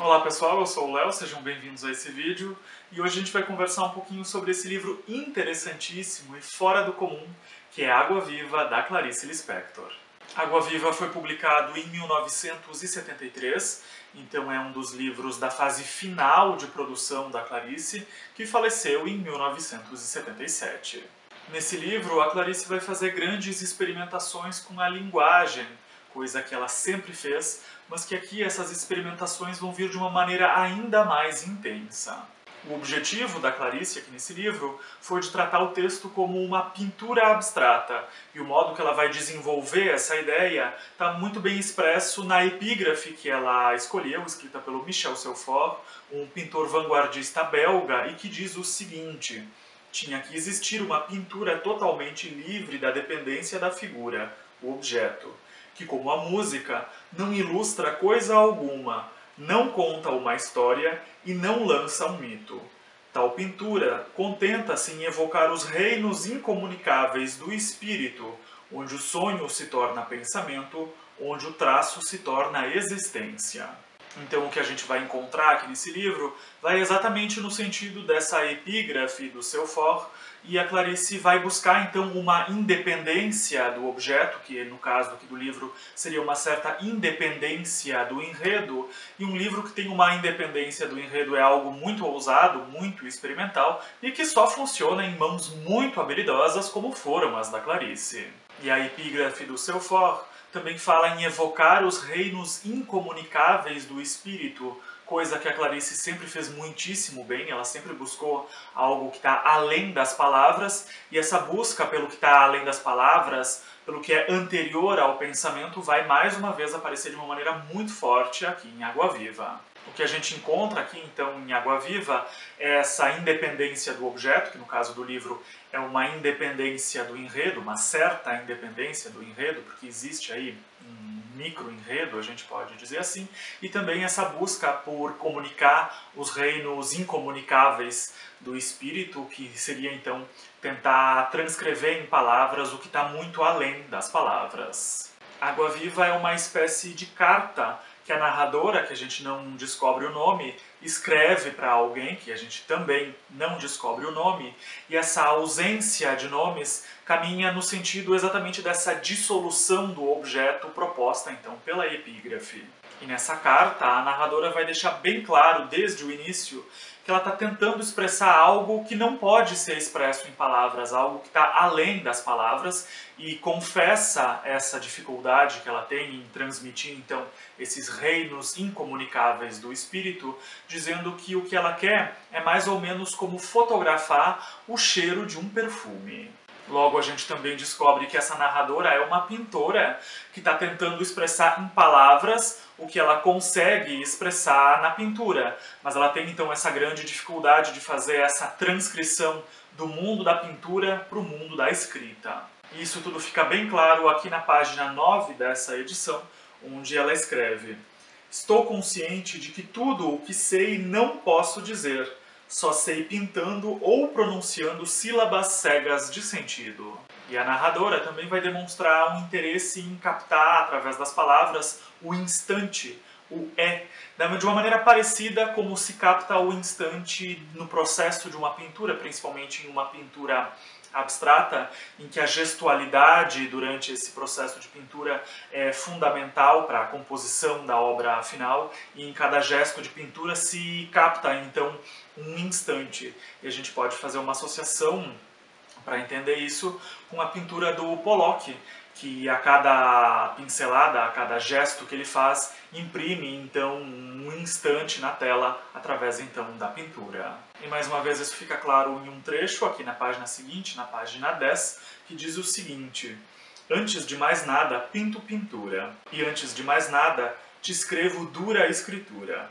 Olá pessoal, eu sou o Léo, sejam bem-vindos a esse vídeo e hoje a gente vai conversar um pouquinho sobre esse livro interessantíssimo e fora do comum, que é Água Viva, da Clarice Lispector. Água Viva foi publicado em 1973, então é um dos livros da fase final de produção da Clarice, que faleceu em 1977. Nesse livro, a Clarice vai fazer grandes experimentações com a linguagem, coisa que ela sempre fez, mas que aqui essas experimentações vão vir de uma maneira ainda mais intensa. O objetivo da Clarice aqui nesse livro foi de tratar o texto como uma pintura abstrata, e o modo que ela vai desenvolver essa ideia está muito bem expresso na epígrafe que ela escolheu, escrita pelo Michel Seufort, um pintor vanguardista belga, e que diz o seguinte: tinha que existir uma pintura totalmente livre da dependência da figura, o objeto, que, como a música, não ilustra coisa alguma, não conta uma história e não lança um mito. Tal pintura contenta-se em evocar os reinos incomunicáveis do espírito, onde o sonho se torna pensamento, onde o traço se torna existência. Então o que a gente vai encontrar aqui nesse livro vai exatamente no sentido dessa epígrafe do Seufort, e a Clarice vai buscar então uma independência do objeto, que no caso aqui do livro seria uma certa independência do enredo, e um livro que tem uma independência do enredo é algo muito ousado, muito experimental, e que só funciona em mãos muito habilidosas como foram as da Clarice. E a epígrafe do Seufort também fala em evocar os reinos incomunicáveis do espírito, coisa que a Clarice sempre fez muitíssimo bem. Ela sempre buscou algo que está além das palavras, e essa busca pelo que está além das palavras, pelo que é anterior ao pensamento, vai mais uma vez aparecer de uma maneira muito forte aqui em Água Viva. O que a gente encontra aqui, então, em Água Viva é essa independência do objeto, que no caso do livro é uma independência do enredo, uma certa independência do enredo, porque existe aí um micro-enredo, a gente pode dizer assim, e também essa busca por comunicar os reinos incomunicáveis do espírito, que seria, então, tentar transcrever em palavras o que está muito além das palavras. Água Viva é uma espécie de carta que a narradora, que a gente não descobre o nome, escreve para alguém, que a gente também não descobre o nome, e essa ausência de nomes caminha no sentido exatamente dessa dissolução do objeto proposta, então, pela epígrafe. E nessa carta, a narradora vai deixar bem claro, desde o início, que ela está tentando expressar algo que não pode ser expresso em palavras, algo que está além das palavras, e confessa essa dificuldade que ela tem em transmitir, então, esses reinos incomunicáveis do espírito, dizendo que o que ela quer é mais ou menos como fotografar o cheiro de um perfume. Logo, a gente também descobre que essa narradora é uma pintora que está tentando expressar em palavras o que ela consegue expressar na pintura. Mas ela tem então essa grande dificuldade de fazer essa transcrição do mundo da pintura para o mundo da escrita. E isso tudo fica bem claro aqui na página 9 dessa edição, onde ela escreve: estou consciente de que tudo o que sei não posso dizer. Só sei pintando ou pronunciando sílabas cegas de sentido. E a narradora também vai demonstrar um interesse em captar, através das palavras, o instante, o é, de uma maneira parecida como se capta o instante no processo de uma pintura, principalmente em uma pintura abstrata, em que a gestualidade durante esse processo de pintura é fundamental para a composição da obra final, e em cada gesto de pintura se capta então um instante. E a gente pode fazer uma associação para entender isso com a pintura do Pollock, que a cada pincelada, a cada gesto que ele faz, imprime então um instante na tela através então da pintura. E mais uma vez isso fica claro em um trecho aqui na página seguinte, na página 10, que diz o seguinte: antes de mais nada pinto pintura, e antes de mais nada te escrevo dura escritura.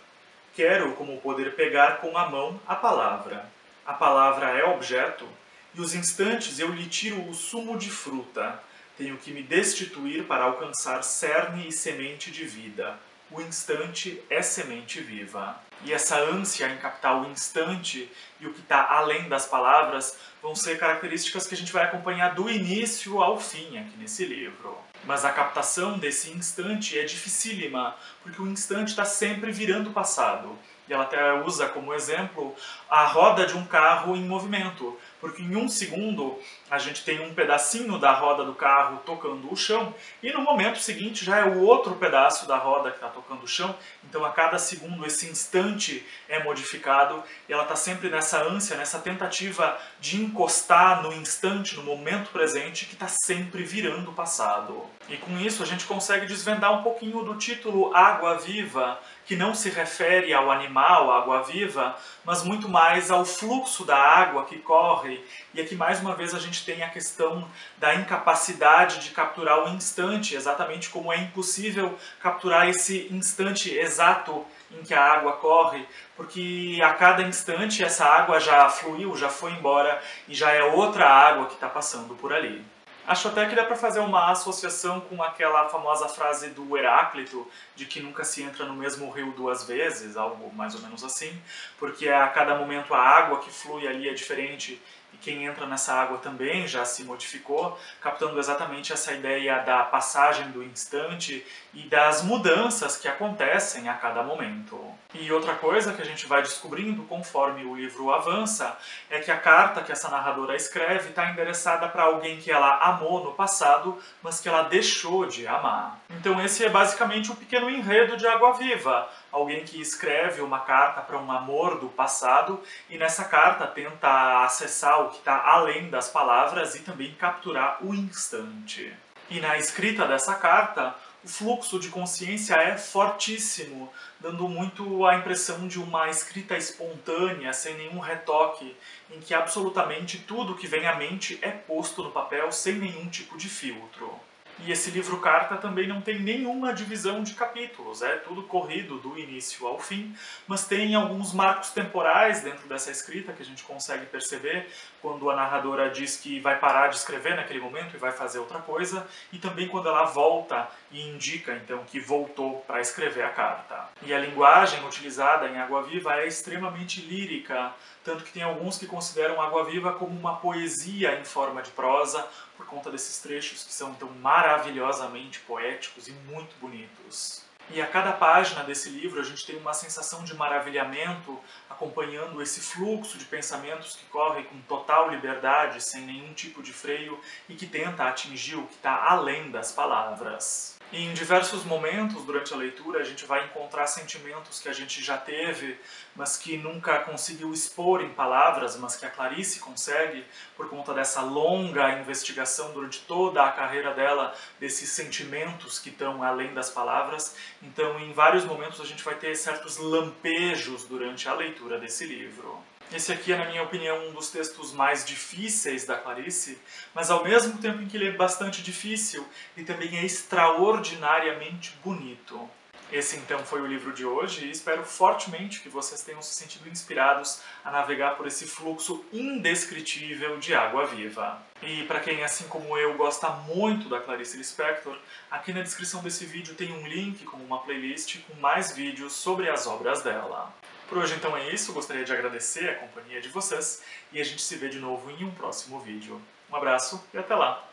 Quero como poder pegar com a mão a palavra. A palavra é objeto, e os instantes eu lhe tiro o sumo de fruta. Tenho que me destituir para alcançar cerne e semente de vida. O instante é semente viva. E essa ânsia em captar o instante e o que está além das palavras vão ser características que a gente vai acompanhar do início ao fim aqui nesse livro. Mas a captação desse instante é dificílima, porque o instante está sempre virando o passado. E ela até usa como exemplo a roda de um carro em movimento, porque em um segundo a gente tem um pedacinho da roda do carro tocando o chão, e no momento seguinte já é o outro pedaço da roda que está tocando o chão, então a cada segundo esse instante é modificado, e ela está sempre nessa ânsia, nessa tentativa de encostar no instante, no momento presente, que está sempre virando o passado. E com isso a gente consegue desvendar um pouquinho do título Água Viva, que não se refere ao animal, água-viva, mas muito mais ao fluxo da água que corre. E aqui mais uma vez a gente tem a questão da incapacidade de capturar o instante, exatamente como é impossível capturar esse instante exato em que a água corre, porque a cada instante essa água já fluiu, já foi embora e já é outra água que está passando por ali. Acho até que dá para fazer uma associação com aquela famosa frase do Heráclito, de que nunca se entra no mesmo rio duas vezes, algo mais ou menos assim, porque a cada momento a água que flui ali é diferente e quem entra nessa água também já se modificou, captando exatamente essa ideia da passagem do instante e das mudanças que acontecem a cada momento. E outra coisa que a gente vai descobrindo conforme o livro avança é que a carta que essa narradora escreve está endereçada para alguém que ela amou no passado, mas que ela deixou de amar. Então esse é basicamente o pequeno enredo de Água Viva. Alguém que escreve uma carta para um amor do passado e nessa carta tenta acessar o que está além das palavras e também capturar o instante. E na escrita dessa carta, o fluxo de consciência é fortíssimo, dando muito a impressão de uma escrita espontânea, sem nenhum retoque, em que absolutamente tudo que vem à mente é posto no papel sem nenhum tipo de filtro. E esse livro carta também não tem nenhuma divisão de capítulos, é tudo corrido do início ao fim, mas tem alguns marcos temporais dentro dessa escrita que a gente consegue perceber quando a narradora diz que vai parar de escrever naquele momento e vai fazer outra coisa, e também quando ela volta e indica então que voltou para escrever a carta. E a linguagem utilizada em Água Viva é extremamente lírica, tanto que tem alguns que consideram Água Viva como uma poesia em forma de prosa, por conta desses trechos que são tão maravilhosamente poéticos e muito bonitos. E a cada página desse livro a gente tem uma sensação de maravilhamento acompanhando esse fluxo de pensamentos que corre com total liberdade, sem nenhum tipo de freio e que tenta atingir o que está além das palavras. E em diversos momentos durante a leitura a gente vai encontrar sentimentos que a gente já teve, mas que nunca conseguiu expor em palavras, mas que a Clarice consegue por conta dessa longa investigação durante toda a carreira dela, desses sentimentos que estão além das palavras. Então, em vários momentos a gente vai ter certos lampejos durante a leitura desse livro. Esse aqui é, na minha opinião, um dos textos mais difíceis da Clarice, mas ao mesmo tempo em que ele é bastante difícil, ele também é extraordinariamente bonito. Esse então foi o livro de hoje e espero fortemente que vocês tenham se sentido inspirados a navegar por esse fluxo indescritível de Água Viva. E para quem, assim como eu, gosta muito da Clarice Lispector, aqui na descrição desse vídeo tem um link com uma playlist com mais vídeos sobre as obras dela. Por hoje então é isso, gostaria de agradecer a companhia de vocês e a gente se vê de novo em um próximo vídeo. Um abraço e até lá!